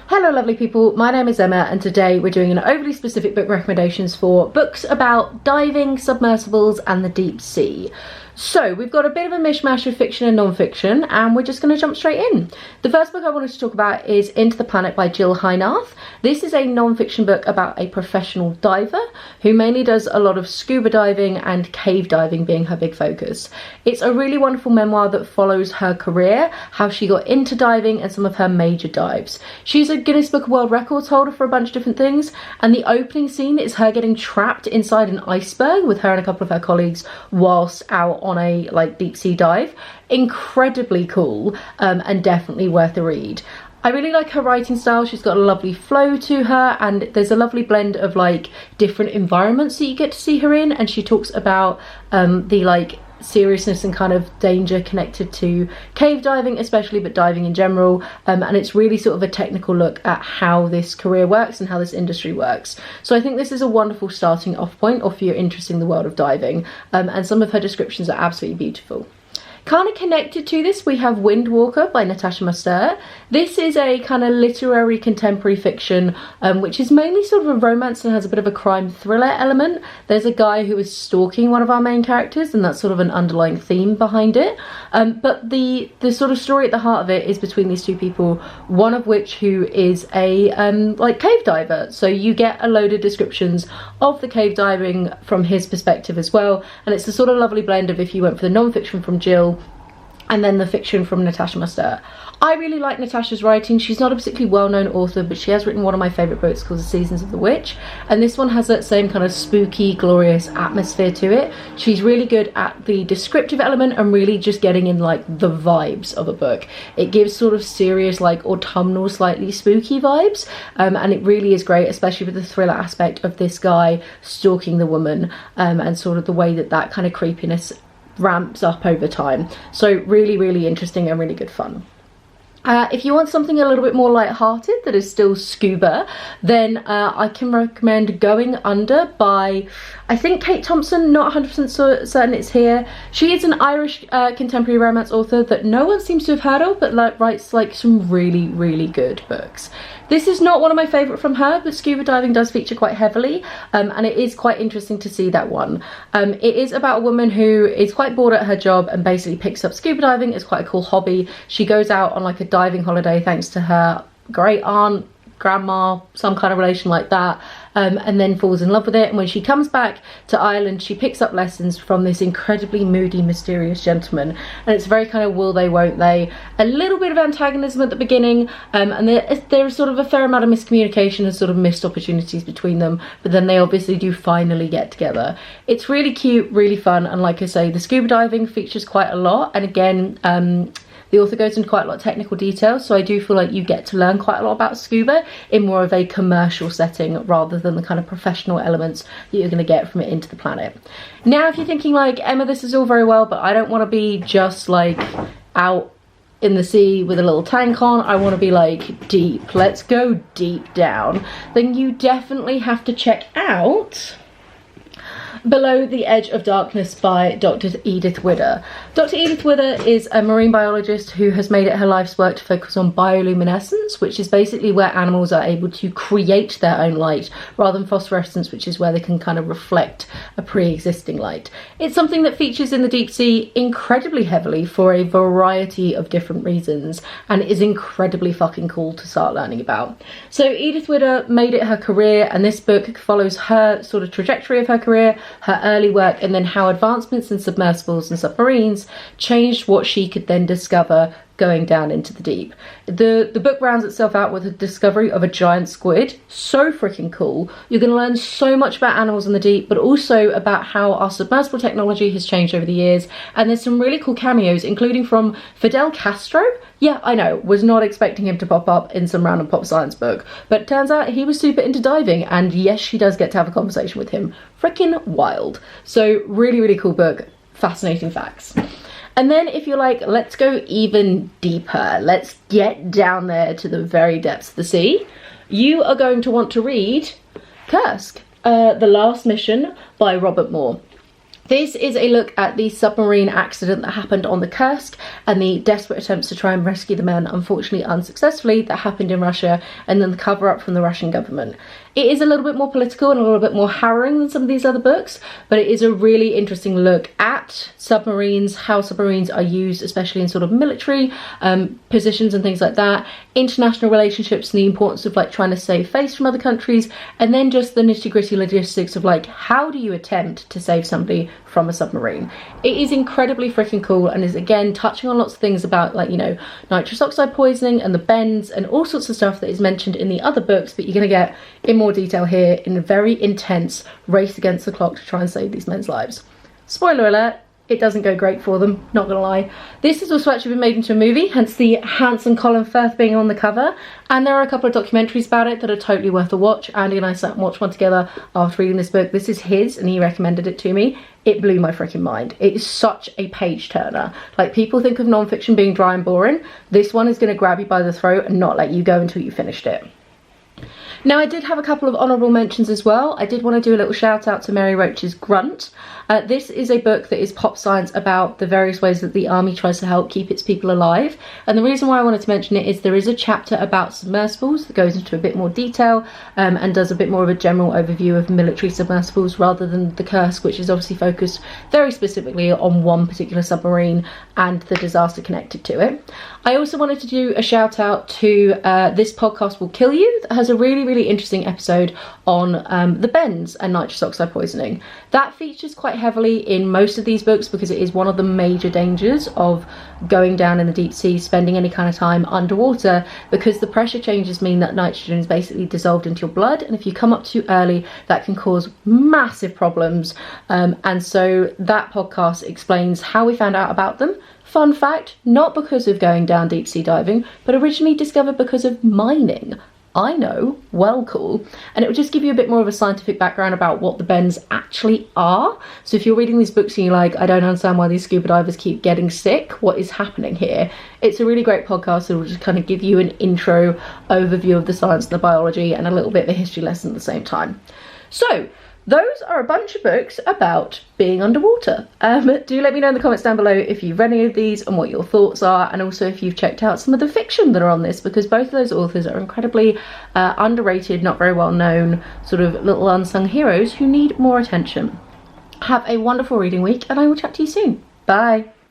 Hello lovely people, my name is Emma and today we're doing an overly specific book recommendations for books about diving, submersibles and the deep sea. So we've got a bit of a mishmash of fiction and non-fiction and we're just going to jump straight in. The first book I wanted to talk about is Into the Planet by Jill Heinerth. This is a non-fiction book about a professional diver who mainly does a lot of scuba diving and cave diving being her big focus. It's a really wonderful memoir that follows her career, how she got into diving and some of her major dives. She's a Guinness Book of World Records holder for a bunch of different things, and the opening scene is her getting trapped inside an iceberg with her and a couple of her colleagues whilst out on a deep sea dive. Incredibly cool and definitely worth a read. I really like her writing style. She's got a lovely flow to her and there's a lovely blend of different environments that you get to see her in, and she talks about the seriousness and kind of danger connected to cave diving especially, but diving in general, and it's really sort of a technical look at how this career works and how this industry works. So I think this is a wonderful starting off point if you're interested in the world of diving, and some of her descriptions are absolutely beautiful. Kind of connected to this, we have Windwalker by Natasha Mostert. This is a kind of literary contemporary fiction, which is mainly sort of a romance and has a bit of a crime thriller element. There's a guy who is stalking one of our main characters and that's sort of an underlying theme behind it. But the sort of story at the heart of it is between these two people, one of which who is a cave diver. So you get a load of descriptions of the cave diving from his perspective as well. And it's a sort of lovely blend of if you went for the non-fiction from Jill and then the fiction from Natasha Mostert. I really like Natasha's writing. She's not a particularly well-known author, but she has written one of my favourite books called The Seasons of the Witch, and this one has that same kind of spooky, glorious atmosphere to it. She's really good at the descriptive element and really just getting in the vibes of a book. It gives sort of serious, autumnal, slightly spooky vibes, and it really is great, especially with the thriller aspect of this guy stalking the woman, and sort of the way that kind of creepiness ramps up over time. So really, really interesting and really good fun. If you want something a little bit more light-hearted that is still scuba, then I can recommend Going Under by, I think, Kate Thompson, not 100% certain it's here. She is an Irish contemporary romance author that no one seems to have heard of, but writes some really, really good books. This is not one of my favourite from her, but scuba diving does feature quite heavily, and it is quite interesting to see that one. It is about a woman who is quite bored at her job and basically picks up scuba diving. It's quite a cool hobby. She goes out on a diving holiday thanks to her great aunt, grandma, some kind of relation like that, and then falls in love with it. And when she comes back to Ireland, she picks up lessons from this incredibly moody, mysterious gentleman, and it's very kind of will they, won't they, a little bit of antagonism at the beginning, and there is sort of a fair amount of miscommunication and sort of missed opportunities between them, but then they obviously do finally get together. It's really cute, really fun, and like I say, the scuba diving features quite a lot, and again, the author goes into quite a lot of technical detail, so I do feel like you get to learn quite a lot about scuba in more of a commercial setting rather than the kind of professional elements that you're going to get from it Into the Planet. Now, if you're thinking Emma, this is all very well, but I don't want to be just out in the sea with a little tank on, I want to be deep, let's go deep down, then you definitely have to check out Below the Edge of Darkness by Dr. Edith Widder. Dr. Edith Widder is a marine biologist who has made it her life's work to focus on bioluminescence, which is basically where animals are able to create their own light, rather than phosphorescence, which is where they can kind of reflect a pre-existing light. It's something that features in the deep sea incredibly heavily for a variety of different reasons, and is incredibly fucking cool to start learning about. So Edith Widder made it her career, and this book follows her sort of trajectory of her career, her early work, and then how advancements in submersibles and submarines changed what she could then discover going down into the deep. The book rounds itself out with a discovery of a giant squid. So freaking cool. You're going to learn so much about animals in the deep, but also about how our submersible technology has changed over the years. And there's some really cool cameos, including from Fidel Castro. Yeah, I know, was not expecting him to pop up in some random pop science book, but turns out he was super into diving, and yes, she does get to have a conversation with him. Freaking wild. So really, really cool book. Fascinating facts. And then if you're let's go even deeper, let's get down there to the very depths of the sea, you are going to want to read Kursk, The Last Mission by Robert Moore. This is a look at the submarine accident that happened on the Kursk and the desperate attempts to try and rescue the men, unfortunately unsuccessfully, that happened in Russia, and then the cover-up from the Russian government. It is a little bit more political and a little bit more harrowing than some of these other books, but it is a really interesting look at submarines, how submarines are used, especially in sort of military positions and things like that, international relationships and the importance of like trying to save face from other countries, and then just the nitty-gritty logistics of like, how do you attempt to save somebody from a submarine? It is incredibly freaking cool and is again touching on lots of things about, like, you know, nitrous oxide poisoning and the bends and all sorts of stuff that is mentioned in the other books, but you're going to get in more detail here in a very intense race against the clock to try and save these men's lives. Spoiler alert, it doesn't go great for them, not gonna lie. This has also actually been made into a movie, hence the handsome Colin Firth being on the cover, and there are a couple of documentaries about it that are totally worth a watch. Andy and I sat and watched one together after reading this book. This is his and he recommended it to me. It blew my freaking mind. It is such a page turner. Like, people think of non-fiction being dry and boring. This one is gonna grab you by the throat and not let you go until you finished it. Now, I did have a couple of honourable mentions as well. I did want to do a little shout out to Mary Roach's Grunt. This is a book that is pop science about the various ways that the army tries to help keep its people alive. And the reason why I wanted to mention it is there is a chapter about submersibles that goes into a bit more detail and does a bit more of a general overview of military submersibles rather than the Kursk, which is obviously focused very specifically on one particular submarine and the disaster connected to it. I also wanted to do a shout out to This Podcast Will Kill You, that has a really interesting episode on the bends and nitrous oxide poisoning. That features quite heavily in most of these books because it is one of the major dangers of going down in the deep sea, spending any kind of time underwater, because the pressure changes mean that nitrogen is basically dissolved into your blood, and if you come up too early that can cause massive problems, and so that podcast explains how we found out about them. Fun fact, not because of going down deep sea diving, but originally discovered because of mining. I know, well cool. And it will just give you a bit more of a scientific background about what the bends actually are. So if you're reading these books and you're like, I don't understand why these scuba divers keep getting sick, what is happening here? It's a really great podcast. It will just kind of give you an intro overview of the science and the biology and a little bit of a history lesson at the same time. So those are a bunch of books about being underwater. Do let me know in the comments down below if you've read any of these and what your thoughts are, and also if you've checked out some of the fiction that are on this, because both of those authors are incredibly underrated, not very well known, sort of little unsung heroes who need more attention. Have a wonderful reading week, and I will chat to you soon. Bye.